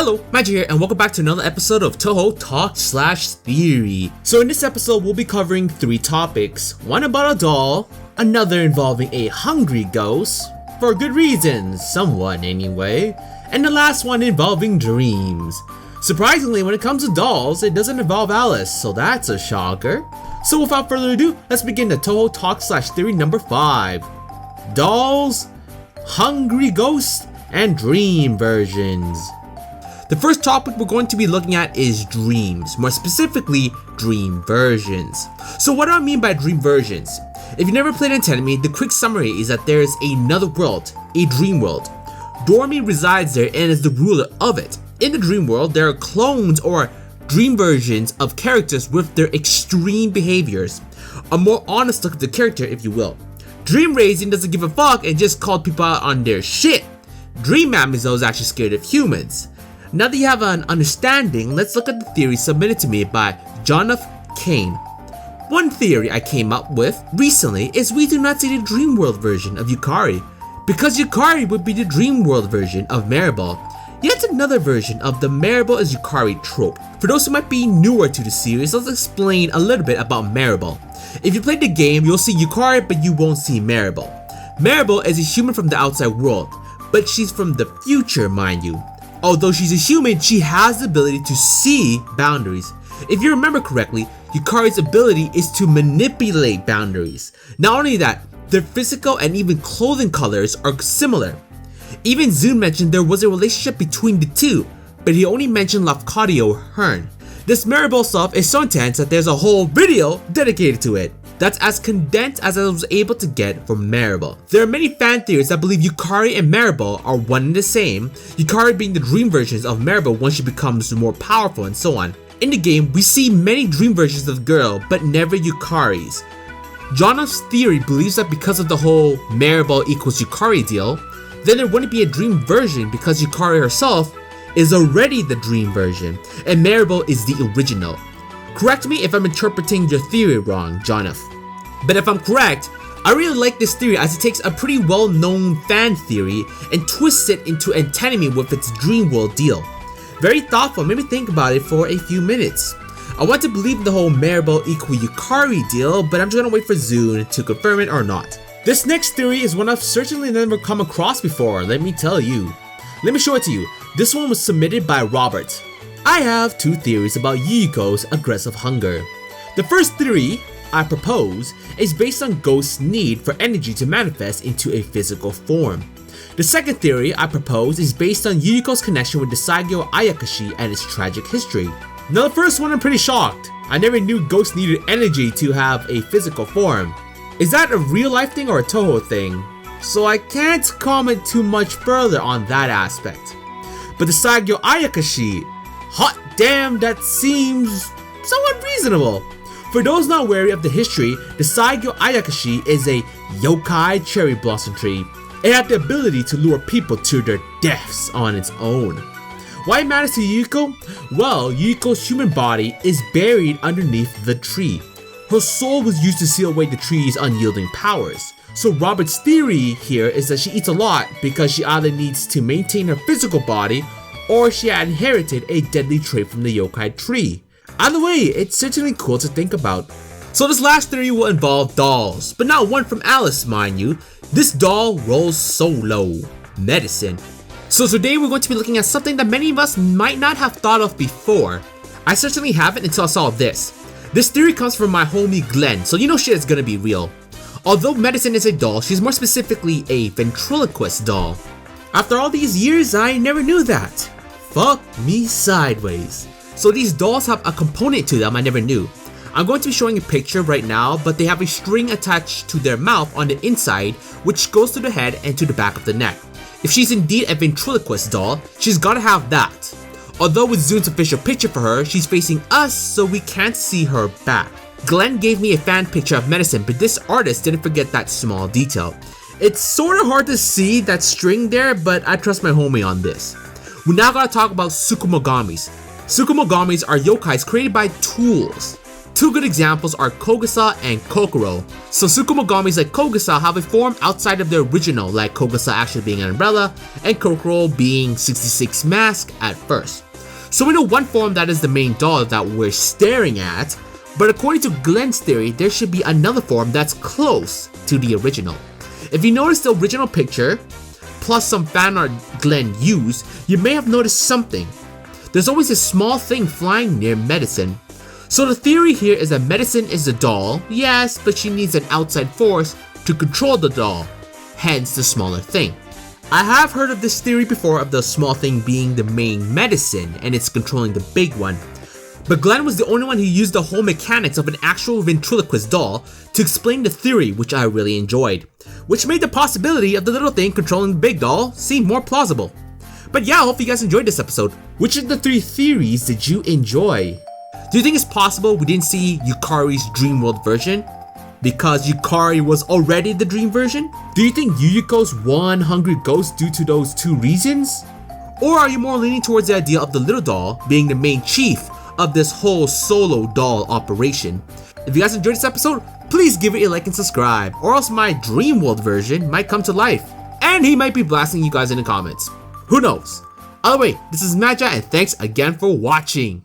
Hello, Magi here, and welcome back to another episode of Touhou Talk/Theory. So in this episode, we'll be covering 3 topics. One about a doll, another involving a hungry ghost, for good reasons, somewhat anyway, and the last one involving dreams. Surprisingly, when it comes to dolls, it doesn't involve Alice, so that's a shocker. So without further ado, let's begin the Touhou Talk/Theory number 5. Dolls, hungry ghosts, and dream versions. The first topic we're going to be looking at is dreams, more specifically, dream versions. So what do I mean by dream versions? If you've never played Antinomy, the quick summary is that there is another world, a dream world. Dormy resides there and is the ruler of it. In the dream world, there are clones or dream versions of characters with their extreme behaviors. A more honest look at the character, if you will. Dream Raising doesn't give a fuck and just called people out on their shit. Dream Mammies though is actually scared of humans. Now that you have an understanding, let's look at the theory submitted to me by Jonathan Kane. One theory I came up with recently is we do not see the dream world version of Yukari, because Yukari would be the dream world version of Maribel. Yet another version of the Maribel is Yukari trope. For those who might be newer to the series, let's explain a little bit about Maribel. If you played the game, you'll see Yukari but you won't see Maribel. Maribel is a human from the outside world, but she's from the future, mind you. Although she's a human, she has the ability to see boundaries. If you remember correctly, Yukari's ability is to manipulate boundaries. Not only that, their physical and even clothing colors are similar. Even Zune mentioned there was a relationship between the two, but he only mentioned Lafcadio Hearn. This Maribel stuff is so intense that there's a whole video dedicated to it. That's as condensed as I was able to get from Maribel. There are many fan theories that believe Yukari and Maribel are one and the same, Yukari being the dream versions of Maribel once she becomes more powerful and so on. In the game, we see many dream versions of the girl, but never Yukari's. Jonathan's theory believes that because of the whole Maribel equals Yukari deal, then there wouldn't be a dream version because Yukari herself is already the dream version, and Maribel is the original. Correct me if I'm interpreting your theory wrong, Jonathan. But if I'm correct, I really like this theory as it takes a pretty well-known fan theory and twists it into Antinomy with its dream world deal. Very thoughtful, made me think about it for a few minutes. I want to believe in the whole Maribel equal Yukari deal, but I'm just gonna wait for Zune to confirm it or not. This next theory is one I've certainly never come across before, let me tell you. Let me show it to you. This one was submitted by Robert. I have 2 theories about Yuyuko's aggressive hunger. The first theory I propose is based on Ghost's need for energy to manifest into a physical form. The second theory I propose is based on Yuyuko's connection with the Saigyo Ayakashi and its tragic history. Now the first one I'm pretty shocked. I never knew Ghost needed energy to have a physical form. Is that a real life thing or a Touhou thing? So I can't comment too much further on that aspect. But the Saigyo Ayakashi, hot damn, that seems somewhat reasonable. For those not wary of the history, the Saigyo Ayakashi is a yokai cherry blossom tree. It had the ability to lure people to their deaths on its own. Why it matters to Yuyuko? Well, Yuyuko's human body is buried underneath the tree. Her soul was used to seal away the tree's unyielding powers. So Robert's theory here is that she eats a lot because she either needs to maintain her physical body or she had inherited a deadly trait from the yokai tree. Either way, it's certainly cool to think about. So this last theory will involve dolls, but not one from Alice, mind you. This doll rolls so low. Medicine. So today we're going to be looking at something that many of us might not have thought of before. I certainly haven't until I saw this. This theory comes from my homie Glenn, so you know shit is gonna be real. Although Medicine is a doll, she's more specifically a ventriloquist doll. After all these years, I never knew that. Fuck me sideways. So these dolls have a component to them I never knew. I'm going to be showing a picture right now, but they have a string attached to their mouth on the inside, which goes to the head and to the back of the neck. If she's indeed a ventriloquist doll, she's gotta have that. Although with Zune's official picture for her, she's facing us, so we can't see her back. Glenn gave me a fan picture of Medicine, but this artist didn't forget that small detail. It's sorta hard to see that string there, but I trust my homie on this. We now gotta talk about Tsukumogamis. Tsukumogamis are yokais created by tools. Two good examples are Kogasa and Kokoro. So Tsukumogamis like Kogasa have a form outside of their original, like Kogasa actually being an umbrella and Kokoro being 66 mask at first. So we know one form that is the main doll that we're staring at, but according to Glenn's theory, there should be another form that's close to the original. If you notice the original picture, plus some fan art Glenn used, you may have noticed something. There's always a small thing flying near Medicine. So the theory here is that Medicine is the doll, yes, but she needs an outside force to control the doll, hence the smaller thing. I have heard of this theory before of the small thing being the main Medicine and it's controlling the big one. But Glenn was the only one who used the whole mechanics of an actual ventriloquist doll to explain the theory, which I really enjoyed, which made the possibility of the little thing controlling the big doll seem more plausible. But yeah, I hope you guys enjoyed this episode. Which of the three theories did you enjoy? Do you think it's possible we didn't see Yukari's dream world version because Yukari was already the dream version? Do you think Yuyuko's one hungry ghost due to those two reasons? Or are you more leaning towards the idea of the little doll being the main chief of this whole solo doll operation? If you guys enjoyed this episode, please give it a like and subscribe, or else my dream world version might come to life and he might be blasting you guys in the comments. Who knows? Either way, this is Magi and thanks again for watching.